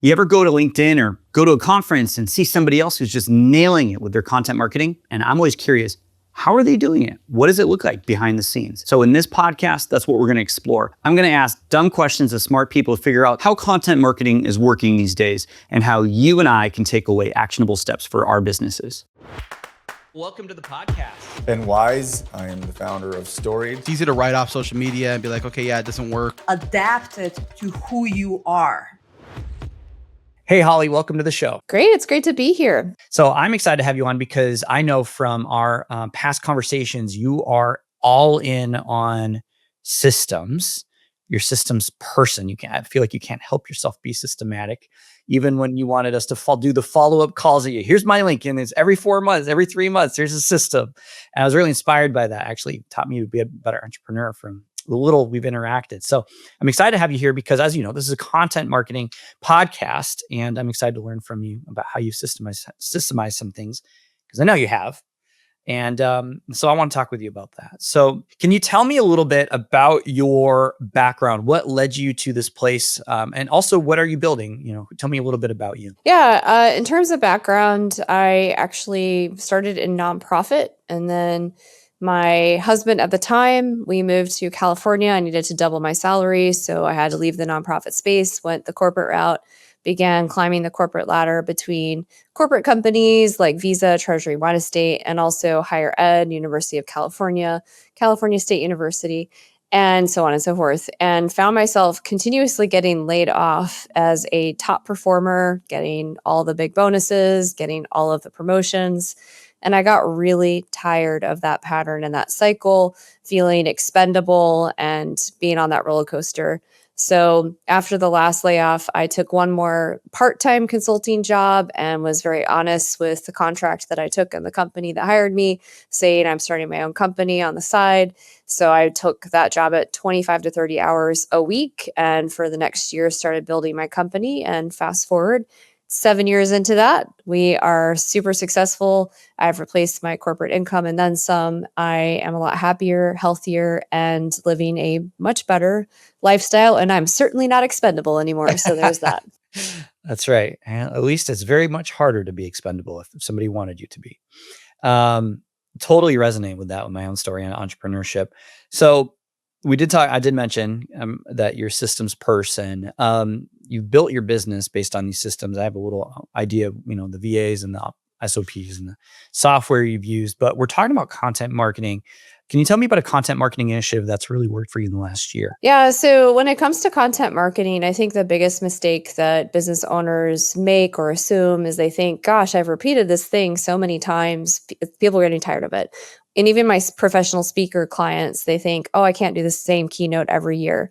You ever go to LinkedIn or go to a conference and see somebody else who's just nailing it with their content marketing? And I'm always curious, how are they doing it? What does it look like behind the scenes? So in this podcast, that's what we're gonna explore. I'm gonna ask dumb questions of smart people to figure out how content marketing is working these days and how you and I can take away actionable steps for our businesses. Welcome to the podcast. Ben Wise, I am the founder of Storied. It's easy to write off social media and be like, okay, yeah, it doesn't work. Adapt it to who you are. Hey, Holly, welcome to the show. Great. It's great to be here. So I'm excited to have you on because I know from our past conversations, you are all in on systems. You're systems person. I feel like you can't help yourself be systematic. Even when you wanted us to do the follow-up calls at you, here's my link, and it's every 4 months, every 3 months, there's a system. And I was really inspired by that. Actually taught me to be a better entrepreneur from the little we've interacted. So I'm excited to have you here because, as you know, this is a content marketing podcast, and I'm excited to learn from you about how you systemize some things, because I know you have. And so I want to talk with you about that. So can you tell me a little bit about your background? What led you to this place? And also, what are you building? Tell me a little bit about you. Yeah. In terms of background, I actually started in nonprofit, and then my husband at the time, we moved to California. I needed to double my salary, so I had to leave the nonprofit space, went the corporate route, began climbing the corporate ladder between corporate companies like Visa, Treasury, Wine Estate, and also higher ed, University of California, California State University, and so on and so forth, and found myself continuously getting laid off as a top performer, getting all the big bonuses, getting all of the promotions. And I got really tired of that pattern and that cycle, feeling expendable and being on that roller coaster. So after the last layoff, I took one more part-time consulting job and was very honest with the contract that I took and the company that hired me, saying I'm starting my own company on the side. So I took that job at 25 to 30 hours a week, and for the next year started building my company. And fast forward 7 years into that, we are super successful. I've replaced my corporate income and then some. I am a lot happier, healthier, and living a much better lifestyle. And I'm certainly not expendable anymore. So there's that. That's right. And at least it's very much harder to be expendable if somebody wanted you to be. Totally resonate with that, with my own story on entrepreneurship. So we did talk, I did mention that you're a systems person. You built your business based on these systems. I have a little idea of, the VAs and the SOPs and the software you've used, but we're talking about content marketing. Can you tell me about a content marketing initiative that's really worked for you in the last year? Yeah. So when it comes to content marketing, I think the biggest mistake that business owners make or assume is they think, gosh, I've repeated this thing so many times, people are getting tired of it. And even my professional speaker clients, they think, oh, I can't do the same keynote every year.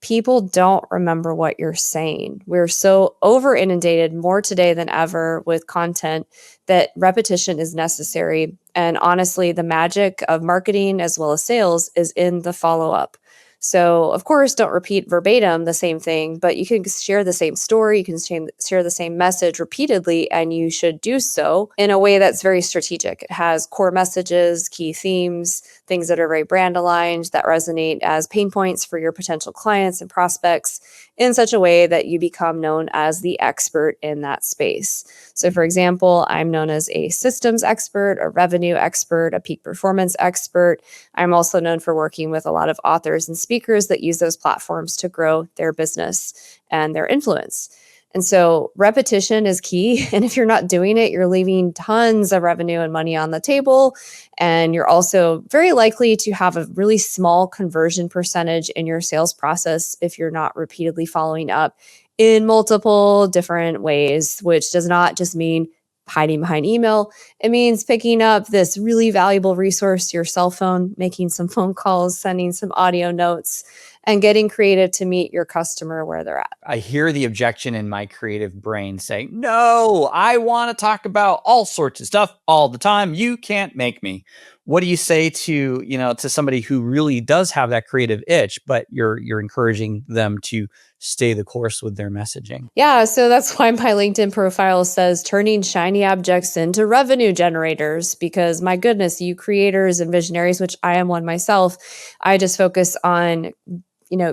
People don't remember what you're saying. We're so over inundated more today than ever with content that repetition is necessary. And honestly, the magic of marketing as well as sales is in the follow-up. So of course, don't repeat verbatim the same thing, but you can share the same story, you can share the same message repeatedly, and you should do so in a way that's very strategic. It has core messages, key themes, things that are very brand aligned, that resonate as pain points for your potential clients and prospects in such a way that you become known as the expert in that space. So for example, I'm known as a systems expert, a revenue expert, a peak performance expert. I'm also known for working with a lot of authors and speakers that use those platforms to grow their business and their influence. And so repetition is key. And if you're not doing it, you're leaving tons of revenue and money on the table. And you're also very likely to have a really small conversion percentage in your sales process if you're not repeatedly following up in multiple different ways, which does not just mean hiding behind email. It means picking up this really valuable resource, your cell phone, making some phone calls, sending some audio notes, and getting creative to meet your customer where they're at. I hear the objection in my creative brain saying, no, I want to talk about all sorts of stuff all the time. You can't make me. What do you say to, to somebody who really does have that creative itch, but you're encouraging them to stay the course with their messaging? Yeah, so that's why my LinkedIn profile says turning shiny objects into revenue generators, because my goodness, you creators and visionaries, which I am one myself, I just focus on,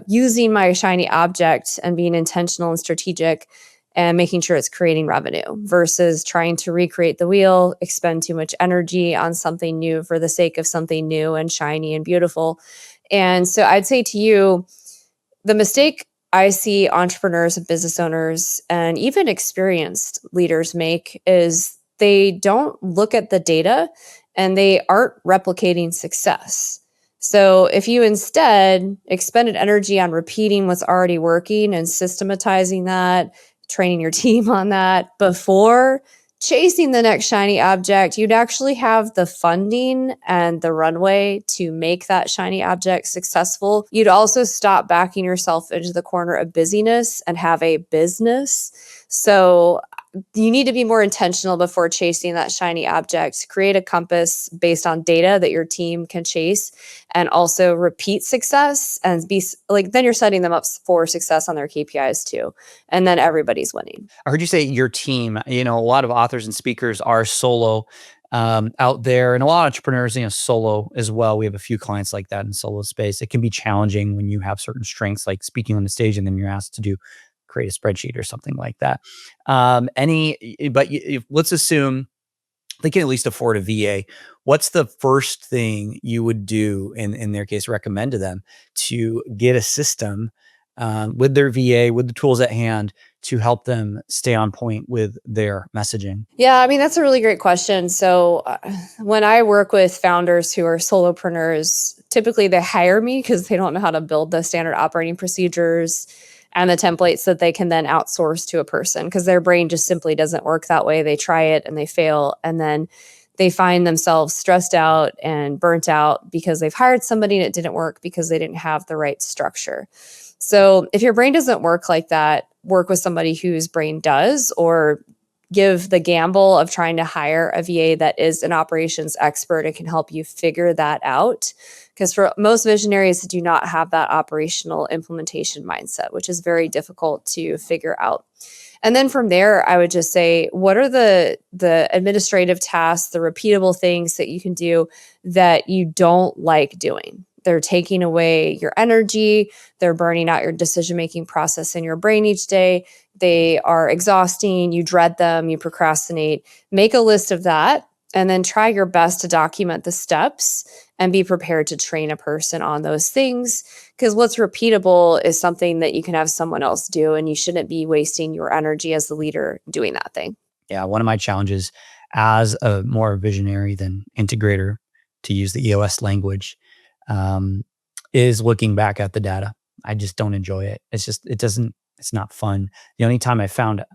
using my shiny object and being intentional and strategic and making sure it's creating revenue versus trying to recreate the wheel, expend too much energy on something new for the sake of something new and shiny and beautiful. And so I'd say to you, the mistake I see entrepreneurs and business owners and even experienced leaders make is they don't look at the data and they aren't replicating success. So if you instead expended energy on repeating what's already working and systematizing that, training your team on that before chasing the next shiny object, you'd actually have the funding and the runway to make that shiny object successful. You'd also stop backing yourself into the corner of busyness and have a business. So you need to be more intentional before chasing that shiny object. Create a compass based on data that your team can chase, and also repeat success and be like, then you're setting them up for success on their KPIs too. And then everybody's winning. I heard you say your team. A lot of authors and speakers are solo out there, and a lot of entrepreneurs, solo as well. We have a few clients like that in solo space. It can be challenging when you have certain strengths, like speaking on the stage, and then you're asked to create a spreadsheet or something like that. Let's assume they can at least afford a VA. What's the first thing you would do in their case, recommend to them to get a system with their VA, with the tools at hand to help them stay on point with their messaging? Yeah, I mean, that's a really great question. So when I work with founders who are solopreneurs, typically they hire me because they don't know how to build the standard operating procedures and the templates that they can then outsource to a person, because their brain just simply doesn't work that way. They try it and they fail, and then they find themselves stressed out and burnt out because they've hired somebody and it didn't work because they didn't have the right structure. So if your brain doesn't work like that, work with somebody whose brain does, or give the gamble of trying to hire a VA that is an operations expert and can help you figure that out. Because for most visionaries do not have that operational implementation mindset, which is very difficult to figure out. And then from there, I would just say, what are the administrative tasks, the repeatable things that you can do that you don't like doing? They're taking away your energy. They're burning out your decision-making process in your brain each day. They are exhausting. You dread them. You procrastinate. Make a list of that, and then try your best to document the steps and be prepared to train a person on those things. Because what's repeatable is something that you can have someone else do, and you shouldn't be wasting your energy as the leader doing that thing. Yeah, one of my challenges as a more visionary than integrator, to use the EOS language, is looking back at the data. I just don't enjoy it. It's not fun. The only time I found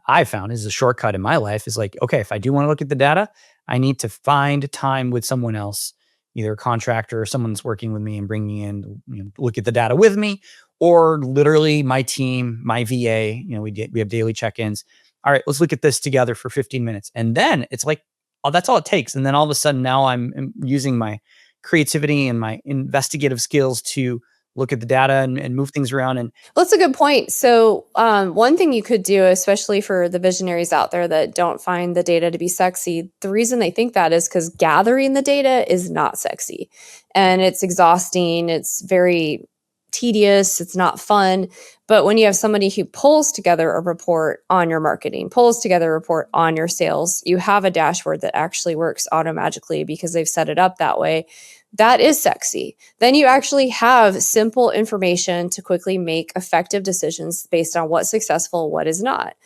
is a shortcut in my life is like, okay, if I do want to look at the data, I need to find time with someone else, either a contractor or someone that's working with me and bringing in, look at the data with me, or literally my team, my VA. We have daily check-ins. All right, let's look at this together for 15 minutes. And then it's like, oh, that's all it takes. And then all of a sudden now I'm using my creativity and my investigative skills to look at the data and move things around. And Well, that's a good point. So one thing you could do, especially for the visionaries out there that don't find the data to be sexy, the reason they think that is because gathering the data is not sexy, and it's exhausting. It's very tedious. It's not fun. But when you have somebody who pulls together a report on your marketing, pulls together a report on your sales, you have a dashboard that actually works automatically because they've set it up that way. That is sexy. Then you actually have simple information to quickly make effective decisions based on what's successful, what is not.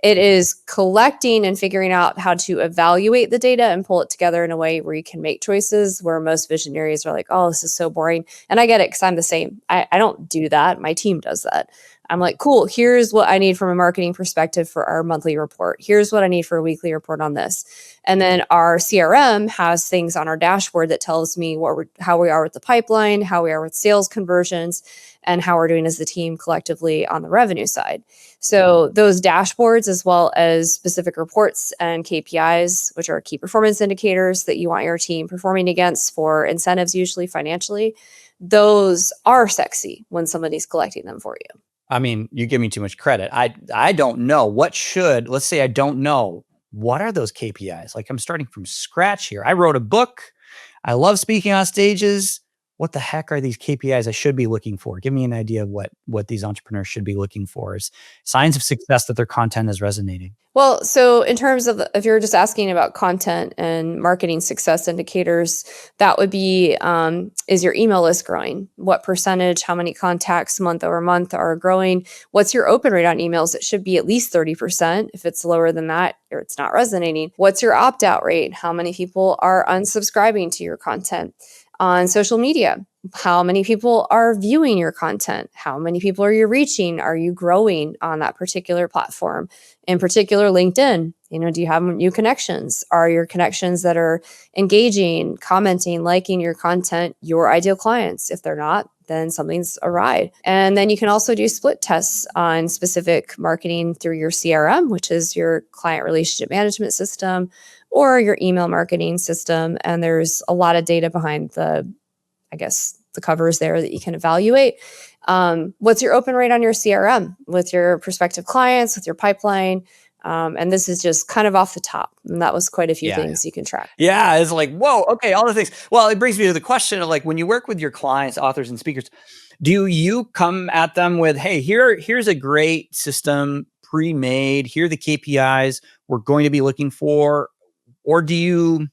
It is collecting and figuring out how to evaluate the data and pull it together in a way where you can make choices, where most visionaries are like, oh, this is so boring. And I get it, because I'm the same. I don't do that. My team does that. I'm like, cool, here's what I need from a marketing perspective for our monthly report. Here's what I need for a weekly report on this. And then our CRM has things on our dashboard that tells me how we are with the pipeline, how we are with sales conversions, and how we're doing as a team collectively on the revenue side. So those dashboards, as well as specific reports and KPIs, which are key performance indicators that you want your team performing against for incentives, usually financially, those are sexy when somebody's collecting them for you. I mean, you give me too much credit. I don't know let's say I don't know. What are those KPIs? Like, I'm starting from scratch here. I wrote a book. I love speaking on stages. what the heck are these KPIs I should be looking for? Give me an idea of what these entrepreneurs should be looking for as signs of success that their content is resonating. Well, so in terms of if you're just asking about content and marketing success indicators, that would be is your email list growing? What percentage, how many contacts month over month are growing? What's your open rate on emails? It should be at least 30%. If it's lower than that, or it's not resonating. What's your opt out rate? How many people are unsubscribing to your content? On social media, how many people are viewing your content? How many people are you reaching? Are you growing on that particular platform? In particular, LinkedIn, do you have new connections? Are your connections that are engaging, commenting, liking your content your ideal clients? If they're not, then something's awry. And then you can also do split tests on specific marketing through your CRM, which is your client relationship management system, or your email marketing system. And there's a lot of data behind the covers there that you can evaluate. What's your open rate on your CRM with your prospective clients, with your pipeline? And this is just kind of off the top. And that was quite a few things you can track. Yeah, it's like, whoa, okay, all the things. Well, it brings me to the question of like, when you work with your clients, authors, and speakers, do you come at them with, hey, here's a great system pre-made, here are the KPIs we're going to be looking for? Or do you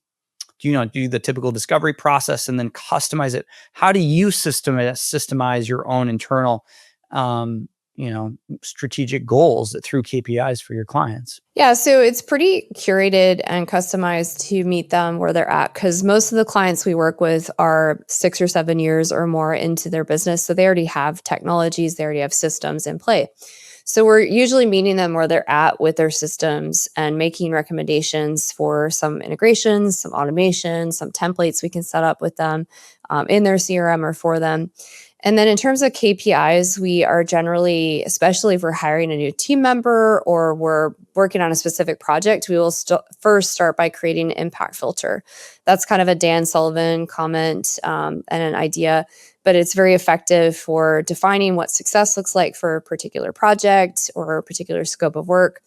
do the typical discovery process and then customize it? How do you systemize your own internal, strategic goals through KPIs for your clients? Yeah, so it's pretty curated and customized to meet them where they're at, because most of the clients we work with are 6 or 7 years or more into their business. So they already have technologies, they already have systems in play. So we're usually meeting them where they're at with their systems and making recommendations for some integrations, some automation, some templates we can set up with them in their CRM or for them. And then in terms of KPIs, we are generally, especially if we're hiring a new team member or we're working on a specific project, we will first start by creating an impact filter. That's kind of a Dan Sullivan comment and an idea, but it's very effective for defining what success looks like for a particular project or a particular scope of work.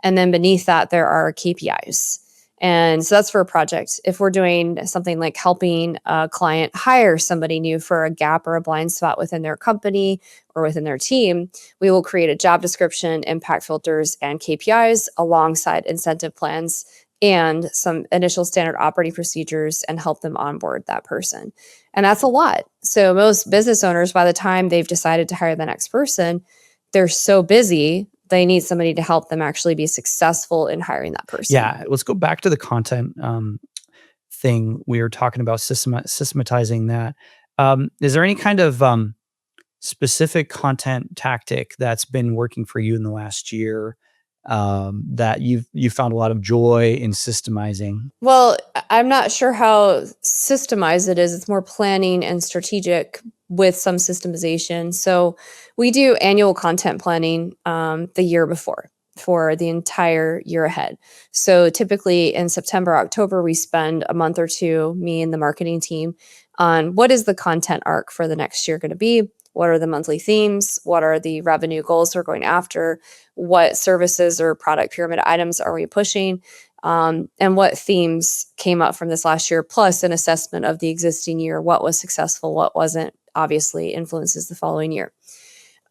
And then beneath that, there are KPIs. And so that's for a project. If we're doing something like helping a client hire somebody new for a gap or a blind spot within their company or within their team, we will create a job description, impact filters, and KPIs alongside incentive plans and some initial standard operating procedures and help them onboard that person. And that's a lot. So most business owners, by the time they've decided to hire the next person, they're so busy they need somebody to help them actually be successful in hiring that person. Yeah, let's go back to the content thing we were talking about, systematizing that. Is there any kind of specific content tactic that's been working for you in the last year that you've found a lot of joy in systemizing? Well, I'm not sure how systemized it is. It's more planning and strategic with some systemization. So we do annual content planning the year before for the entire year ahead. So typically in September, October, we spend a month or two, me and the marketing team, on what is the content arc for the next year going to be? What are the monthly themes? What are the revenue goals we're going after? What services or product pyramid items are we pushing? And what themes came up from this last year, plus an assessment of the existing year, what was successful, what wasn't, obviously influences the following year.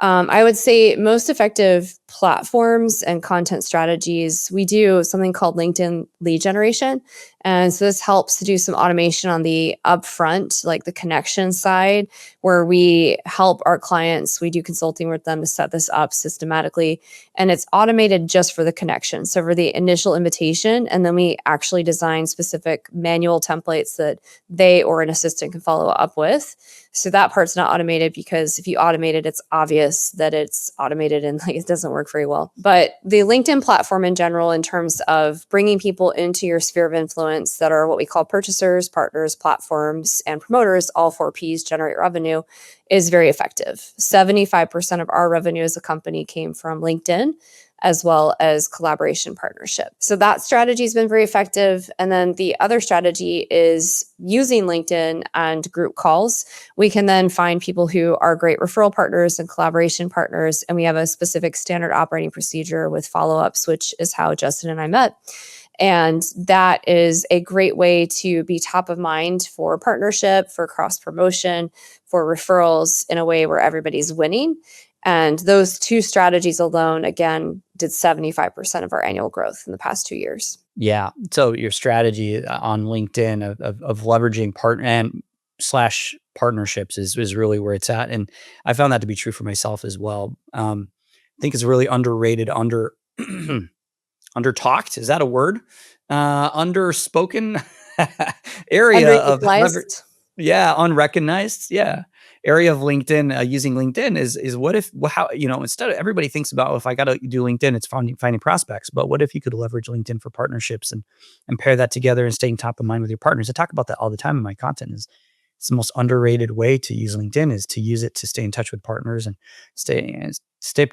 I would say most effective platforms and content strategies, we do something called LinkedIn lead generation. And so this helps to do some automation on the upfront, like the connection side, where we help our clients, we do consulting with them to set this up systematically. And it's automated just for the connection. So for the initial invitation, and then we actually design specific manual templates that they or an assistant can follow up with. So that part's not automated, because if you automate it, it's obvious that it's automated and like it doesn't work very well. But the LinkedIn platform in general, in terms of bringing people into your sphere of influence that are what we call purchasers, partners, platforms, and promoters, all 4 Ps generate revenue, is very effective. 75% of our revenue as a company came from LinkedIn, as well as collaboration partnership. So that strategy has been very effective. And then the other strategy is using LinkedIn and group calls. We can then find people who are great referral partners and collaboration partners. And we have a specific standard operating procedure with follow-ups, which is how Justin and I met. And that is a great way to be top of mind for partnership, for cross promotion, for referrals in a way where everybody's winning. And those two strategies alone, again, did 75% of our annual growth in the past 2 years. Yeah. So your strategy on LinkedIn of leveraging partner and slash partnerships is really where it's at. And I found that to be true for myself as well. I think it's really underrated, under talked. Is that a word? Underspoken area of Underutilized. yeah, unrecognized. Yeah. Area of LinkedIn, using LinkedIn is what if, how, instead of everybody thinks about, if I got to do LinkedIn, it's finding prospects, but what if you could leverage LinkedIn for partnerships and pair that together and staying top of mind with your partners? I talk about that all the time in my content. It's the most underrated way to use LinkedIn is to use it to stay in touch with partners and stay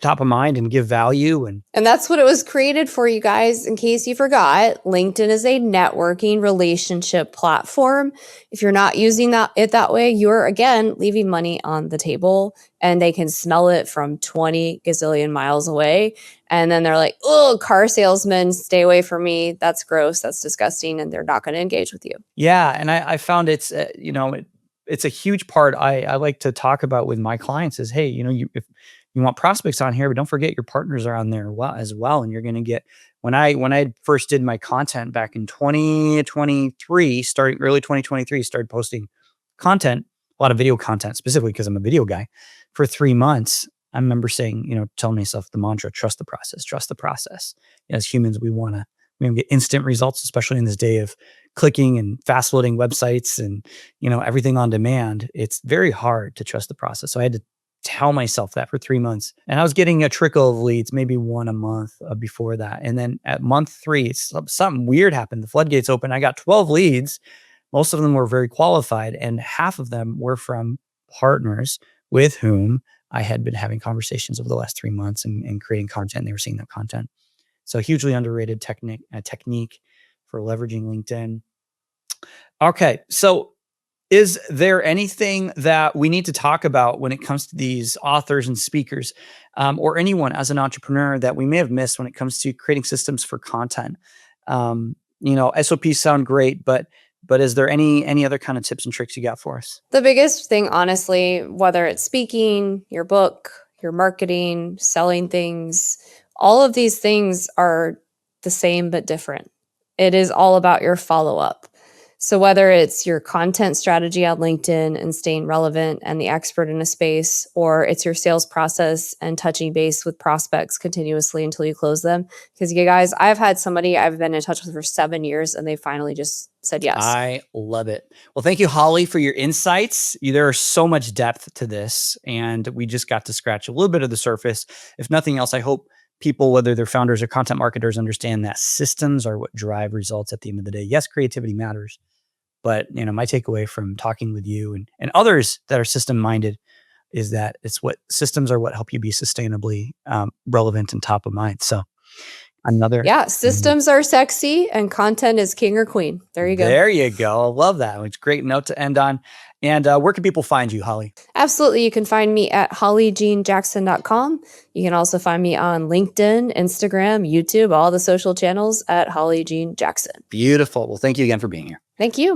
top of mind and give value. And that's what it was created for, you guys. In case you forgot, LinkedIn is a networking relationship platform. If you're not using it that way, you're again leaving money on the table, and they can smell it from 20 gazillion miles away. And then they're like, "Oh, car salesman, stay away from me. That's gross. That's disgusting." And they're not going to engage with you. Yeah. And I found it's a huge part I like to talk about with my clients is, hey, if you want prospects on here, but don't forget your partners are on there as well. And you're going to get, when I first did my content back in 2023, starting early 2023, started posting content, a lot of video content, specifically because I'm a video guy, for 3 months. I remember saying, telling myself the mantra, trust the process, trust the process. As humans, we want to get instant results, especially in this day of clicking and fast loading websites and, everything on demand. It's very hard to trust the process. So I had to tell myself that for 3 months, and I was getting a trickle of leads, maybe one a month before that. And then at month 3, something weird happened. The floodgates opened. I got 12 leads. Most of them were very qualified, and half of them were from partners with whom I had been having conversations over the last 3 months and creating content. And they were seeing that content. So hugely underrated technique for leveraging LinkedIn. Okay. So is there anything that we need to talk about when it comes to these authors and speakers, or anyone as an entrepreneur that we may have missed when it comes to creating systems for content? SOPs sound great, but is there any other kind of tips and tricks you got for us? The biggest thing, honestly, whether it's speaking, your book, your marketing, selling things, all of these things are the same but different. It is all about your follow-up. So whether it's your content strategy on LinkedIn and staying relevant and the expert in a space, or it's your sales process and touching base with prospects continuously until you close them. Because you guys, I've had somebody I've been in touch with for 7 years and they finally just said yes. I love it. Well, thank you, Holly, for your insights. There is so much depth to this, and we just got to scratch a little bit of the surface. If nothing else, I hope people, whether they're founders or content marketers, understand that systems are what drive results at the end of the day. Yes, creativity matters, but my takeaway from talking with you and others that are system minded is that systems are what help you be sustainably relevant and top of mind. So systems are sexy and content is king or queen. There you go. There you go. I love that. It's a great note to end on. And where can people find you, Holly? Absolutely. You can find me at hollyjeanjackson.com. You can also find me on LinkedIn, Instagram, YouTube, all the social channels at Holly Jean Jackson. Beautiful. Well, thank you again for being here. Thank you.